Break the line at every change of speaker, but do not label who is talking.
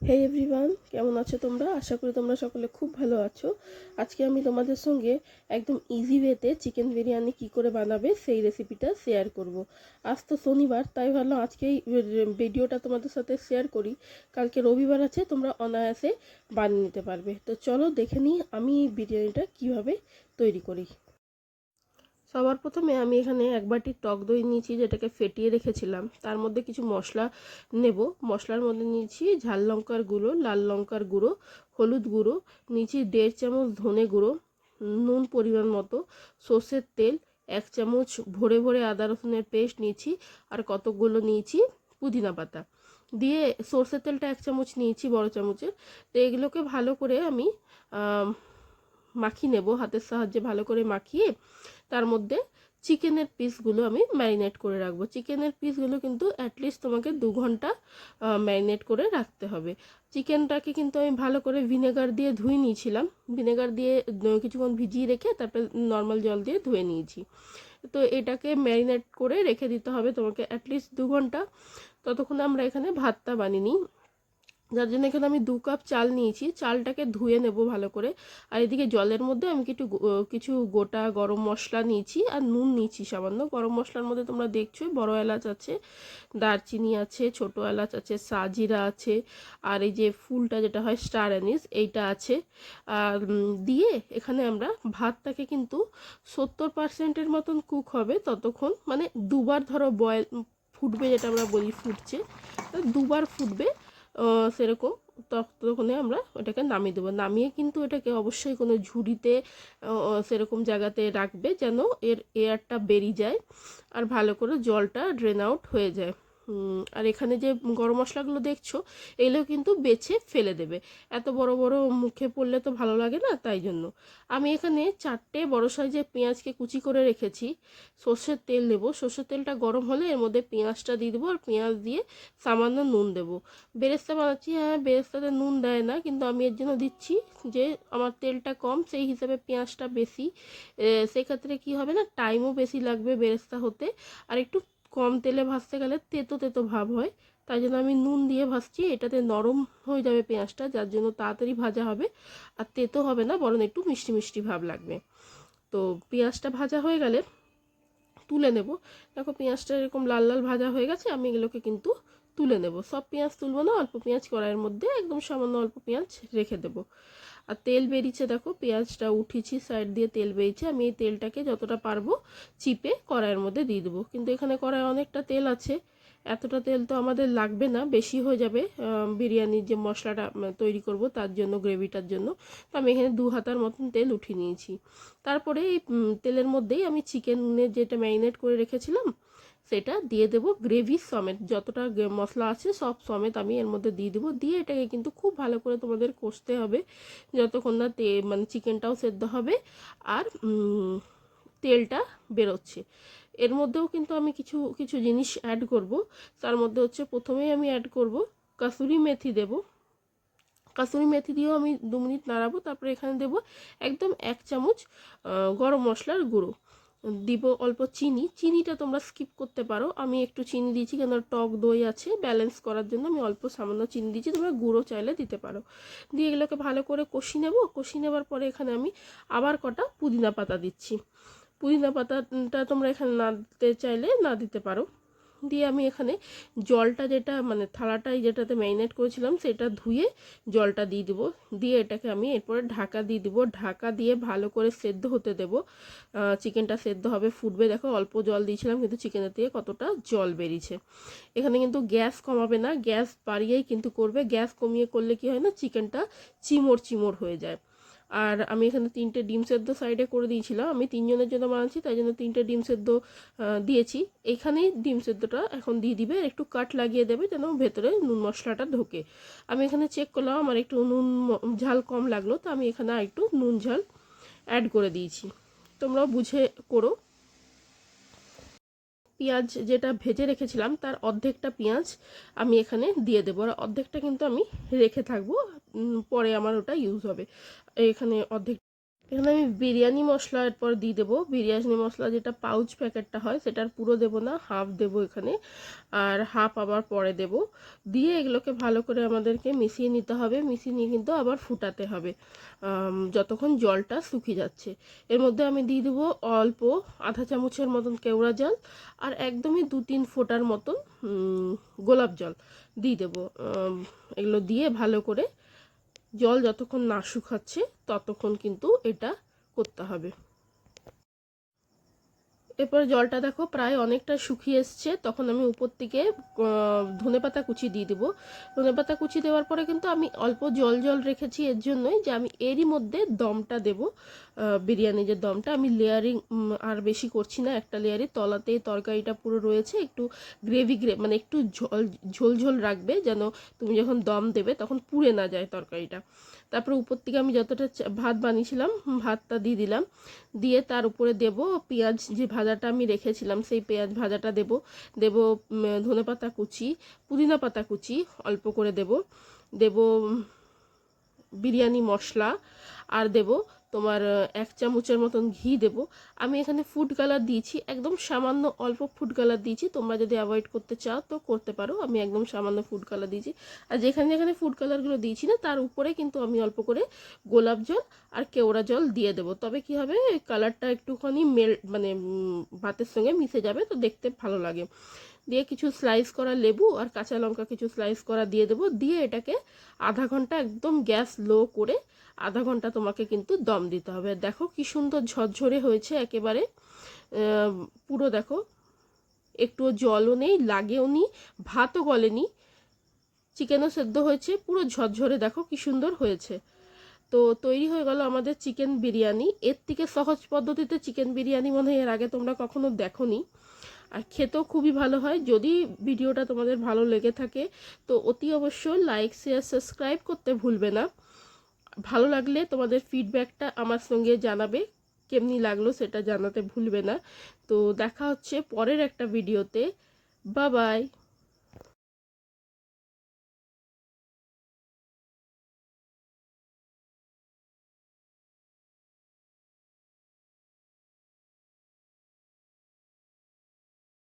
হে everyone, কেমন আছো তোমরা? আশা করি তোমরা সকলে খুব ভালো আছো। আজকে আমি তোমাদের সঙ্গে একদম ইজি ওয়েতে চিকেন বিরিয়ানি কি করে বানাবে সেই রেসিপিটা শেয়ার করব। আজ তো শনিবার, তাই ভাবলাম আজকেই ভিডিওটা তোমাদের সাথে শেয়ার করি। কালকে রবিবার আছে, তোমরা অনায়াসে বানিয়ে নিতে পারবে। তো চলো দেখে নিই আমি বিরিয়ানিটা কিভাবে তৈরি করি। সবার প্রথমে আমি এখানে এক বাটি টক দই নিয়েছি, যেটাকে ফেটিয়ে রেখেছিলাম। তার মধ্যে কিছু মশলা নেব। মশলার মধ্যে নিয়েছি ঝাল লঙ্কার গুঁড়ো, লাল লঙ্কার গুঁড়ো, হলুদ গুঁড়ো, নিয়েছি 1.5 চামচ ধনে গুঁড়ো, নুন পরিমাণ মতো, সর্ষের তেল 1 চামচ, ভরে ভরে আদা রসুনের পেস্ট নিয়েছি, আর কতকগুলো নিয়েছি পুদিনা পাতা দিয়ে। সর্ষের তেলটা 1 চামচ নিয়েছি, বড় চামচের। তো এগুলোকে ভালো করে আমি মাখিয়ে নেব, হাতের সাহায্যে ভালো করে মাখিয়ে তার মধ্যে চিকেনের পিসগুলো আমি ম্যারিনেট করে রাখবো। চিকেনের পিসগুলো কিন্তু অ্যাটলিস্ট তোমাকে 2 ঘন্টা ম্যারিনেট করে রাখতে হবে। চিকেনটাকে কিন্তু আমি ভালো করে ভিনেগার দিয়ে ধুয়ে নিয়েছিলাম। ভিনেগার দিয়ে কিছুক্ষণ ভিজিয়ে রেখে তারপরে নর্মাল জল দিয়ে ধুয়ে নিয়েছি। তো এটাকে ম্যারিনেট করে রেখে দিতে হবে তোমাকে অ্যাটলিস্ট 2 ঘন্টা। ততক্ষণে আমরা এখানে ভাতটা বানিয়ে নিই। যার জন্য এখানে আমি 2 কাপ চাল নিয়েছি। চালটাকে ধুয়ে নেব ভালো করে। আর এদিকে জলের মধ্যে আমি কিছু গোটা গরম মশলা নিয়েছি, আর নুন নিয়েছি সামান্য। গরম মশলার মধ্যে তোমরা দেখছো বড় এলাচ আছে, দারচিনি আছে, ছোট এলাচ আছে, সাজিরা আছে, আর এই যে ফুলটা যেটা হয় স্টার অ্যানিস, এইটা আছে। আর দিয়ে এখানে আমরা ভাতটাকে কিন্তু 70%-এর মতন কুক হবে ততক্ষণ, মানে দুবার ধরো বয়েল ফুটবে, যেটা আমরা বলি ফুটছে, 2বার ফুটবে সেরকম। ততক্ষণে আমরা ওটাকে নামিয়ে দেবো। নামিয়ে কিন্তু এটাকে অবশ্যই কোনো ঝুড়িতে সেরকম জায়গাতে রাখবে যেন এর এয়ারটা বেরিয়ে যায় আর ভালো করে জলটা ড্রেন আউট হয়ে যায়। আর এখানে যে গরম মশলাগুলো দেখছো, এগুলো কিন্তু বেছে ফেলে দেবে। এত বড় বড় মুখে পড়লে তো ভালো লাগে না, তাই জন্য। আমি এখানে 4টে বড় সাইজের পেঁয়াজকে কুচি করে রেখেছি। সর্ষের তেল দেবো। সর্ষের তেলটা গরম হলে এর মধ্যে পেঁয়াজটা দিয়ে দেবো, আর পেঁয়াজ দিয়ে সামান্য নুন দেবো। বেরেস্তা বানাচ্ছি, হ্যাঁ বেরেস্তাতে নুন দেয় না, কিন্তু আমি এর জন্য দিচ্ছি যে আমার তেলটা কম, সেই হিসাবে পেঁয়াজটা বেশি। সেক্ষেত্রে কি হবে না, টাইমও বেশি লাগবে বেরেস্তা হতে। আর একটু কম তেলে ভাজতে গেলে তেতো তেতো ভাব হয়, তাই জন্য আমি নুন দিয়ে ভাজছি। এটাতে নরম হয়ে যাবে পেঁয়াজটা, যার জন্য তাড়াতাড়ি ভাজা হবে, আর তেতো হবে না, বরং একটু মিষ্টি মিষ্টি ভাব লাগবে। তো পেঁয়াজটা ভাজা হয়ে গেলে তুলে নেব। দেখো পেঁয়াজটা এরকম লাল লাল ভাজা হয়ে গেছে, আমি এগুলোকে কিন্তু তুলে নেব। সব পেঁয়াজ তুলবো না, অল্প পেঁয়াজ কড়াইয়ের মধ্যে একদম সামান্য অল্প পেঁয়াজ রেখে দেব। আর তেল বেরিয়েছে, দেখো পেঁয়াজটা উঠিয়েছি, সাইড দিয়ে তেল বেরিয়েছে। আমি এই তেলটাকে যতটা পারবো চিপে কড়াইয়ের মধ্যে দিয়ে দেবো। কিন্তু এখানে কড়াই অনেকটা তেল আছে, এতটা তেল তো আমাদের লাগবে না, বেশি হয়ে যাবে বিরিয়ানির যে মশলাটা তৈরি করব তার জন্য, গ্রেভিটার জন্য। তো আমি এখানে 2 হাতার মতন তেল উঠিয়ে নিয়েছি। তারপরে এই তেলের মধ্যেই আমি চিকেনের যেটা ম্যারিনেট করে রেখেছিলাম সেটা দিয়ে দেব, গ্রেভি সমেত যতটা মশলা আছে সব সমেত আমি এর মধ্যে দিয়ে দেবো। দিয়ে এটাকে কিন্তু খুব ভালো করে তোমাদের কষতে হবে যতক্ষণ না মানে চিকেনটাও সেদ্ধ হবে আর তেলটা বেরোচ্ছে। এর মধ্যেও কিন্তু আমি কিছু কিছু জিনিস অ্যাড করব। তার মধ্যে হচ্ছে প্রথমেই আমি অ্যাড করব কাসুরি মেথি দেব। কাসুরি মেথি দিয়েও আমি 2 মিনিট নাড়াবো। তারপরে এখানে দেব একদম 1 চামচ গরম মশলার গুঁড়ো দিব। অল্প চিনি, চিনিটা তোমরা স্কিপ করতে পারো, আমি একটু চিনি দিয়েছি কেন টক দই আছে, ব্যালেন্স করার জন্য আমি অল্প সামান্য চিনি দিয়েছি, তোমরা গুঁড়ো চাইলে দিতে পারো। দিয়ে এগুলোকে ভালো করে কষিয়ে নেব। কষিয়ে নেবার পরে এখানে আমি আবার কটা পুদিনা পাতা দিচ্ছি। পুদিনা পাতাটা তোমরা এখানে না দিতে চাইলে না দিতে পারো। দিয়ে আমি এখানে জলটা, যেটা মানে থালাটাই যেটাতে ম্যারিনেট করেছিলাম সেটা ধুয়ে জলটা দিয়ে দেবো। দিয়ে এটাকে আমি এরপরে ঢাকা দিয়ে দেবো। ঢাকা দিয়ে ভালো করে সেদ্ধ হতে দেবো। চিকেনটা সেদ্ধ হবে, ফুটবে। দেখো অল্প জল দিয়েছিলাম কিন্তু চিকেনের থেকে কতটা জল বেরিয়েছে। এখানে কিন্তু গ্যাস কমাবে না, গ্যাস বাড়িয়েই কিন্তু করবে। গ্যাস কমিয়ে করলে কি হয় না, চিকেনটা চিমড় চিমড় হয়ে যায়। আর আমি এখানে 3টে ডিম সেদ্ধ সাইডে করে দিয়েছিলাম, আমি 3 জনের জন্য বানাচ্ছি তাই জন্য 3টে ডিম সেদ্ধ দিয়েছি। এখানেই ডিম সেদ্ধটা এখন দিয়ে দিবে, একটু কাট লাগিয়ে দেবে যেন ভেতরে নুন মশলাটা ঢোকে। আমি এখানে চেক করলাম আমার একটু নুন ঝাল কম লাগলো, তো আমি এখানে একটু নুন ঝাল অ্যাড করে দিয়েছি। তোমরাও বুঝে করো। পেঁয়াজ যেটা ভেজে রেখেছিলাম তার অর্ধেকটা পেঁয়াজ আমি এখানে দিয়ে দেবো, আর অর্ধেকটা কিন্তু আমি রেখে থাকবো, পরে আমার ওটা ইউজ হবে। এখানে অর্ধেক এখানে আমি বিরিয়ানি মশলা এরপর দিয়ে দেবো। বিরিয়ানি মশলা যেটা পাউচ প্যাকেটটা হয় সেটার পুরো দেবো না, হাফ দেবো এখানে, আর হাফ আবার পরে দেব। দিয়ে এগুলোকে ভালো করে আমাদেরকে মিশিয়ে নিতে হবে। মিশিয়ে নিয়ে কিন্তু আবার ফুটাতে হবে যতক্ষণ জলটা শুকিয়ে যাচ্ছে। এর মধ্যে আমি দিয়ে দেবো অল্প আধা চামচের মতন কেওড়া জল, আর একদমই 2-3 ফোঁটার মতন গোলাপ জল দিয়ে দেবো। এগুলো দিয়ে ভালো করে জল যতক্ষণ না শুকাচ্ছে ততক্ষণ কিন্তু এটা করতে হবে। এরপরে জলটা দেখো প্রায় অনেকটা শুকিয়ে এসছে, তখন আমি উপর থেকে ধনেপাতা কুচি দিয়ে দেবো। ধনেপাতা কুচি দেওয়ার পরে কিন্তু আমি অল্প জল জল রেখেছি এর জন্যই যে আমি এরই মধ্যে দমটা দেব। বিরিয়ানি যে দমটা আমি লেয়ারিং আর বেশি করছি না, একটা লেয়ারে তলাতেই তরকারিটা পুরো রয়েছে। একটু গ্রেভি মানে একটু ঝোল ঝোল রাখবে, যেন তুমি যখন দম দেবে তখন পুড়ে না যায় তরকারিটা। তারপরে উপর থেকে আমি যতটা ভাত বানিয়েছিলাম ভাতটা দিয়ে দিলাম। দিয়ে তার উপরে দেব পেঁয়াজ, যে ভাজাটা আমি রেখেছিলাম সেই পেঁয়াজ ভাজাটা দেব। দেব ধনেপাতা কুচি, পুদিনা পাতা কুচি অল্প করে দেব। দেব বিরিয়ানি মশলা, আর দেব তোমার 1 চামচের মতন ঘি দেব। আমি এখানে ফুড কালার দিয়েছি, একদম সামান্য অল্প ফুড কালার দিয়েছি। তোমরা যদি অ্যাভয়েড করতে চাও তো করতে পারো, আমি একদম সামান্য ফুড কালার দিয়েছি। আর যেখানে যেখানে ফুড কালারগুলো দিয়েছি না তার উপরে কিন্তু আমি অল্প করে গোলাপ জল আর কেওড়া জল দিয়ে দেবো। তবে কি হবে, কালারটা একটুখানি মানে ভাতের সঙ্গে মিশে যাবে, তো দেখতে ভালো লাগে। দিয়ে কিছু স্লাইস করা লেবু আর কাঁচা লঙ্কা কিছু স্লাইস করা দিয়ে দেবো। দিয়ে এটাকে আধা ঘন্টা একদম গ্যাস লো করে আধা ঘন্টা তোমাকে কিন্তু দম দিতে হবে। দেখো কি সুন্দর ঝরঝরে হয়েছে একেবারে, পুরো দেখো একটুও জলও নেই, লাগেও নি, ভাতও গলেনি, চিকেনও সেদ্ধ হয়েছে, পুরো ঝরঝরে দেখো কি সুন্দর হয়েছে। তো তৈরি হয়ে গেল আমাদের চিকেন বিরিয়ানি। এর থেকে সহজ পদ্ধতিতে চিকেন বিরিয়ানি মনে হয় এর আগে তোমরা কখনো দেখোনি, আর খেতেও খুবই ভালো হয়। যদি ভিডিওটা তোমাদের ভালো লেগে থাকে তো অতি অবশ্যই লাইক শেয়ার সাবস্ক্রাইব করতে ভুলবে না। ভালো লাগলে তোমাদের ফিডব্যাকটা আমার সঙ্গে জানাবে, কেমনি লাগলো সেটা জানাতে ভুলবে না। তো দেখা হচ্ছে পরের একটা ভিডিওতে। Bye bye.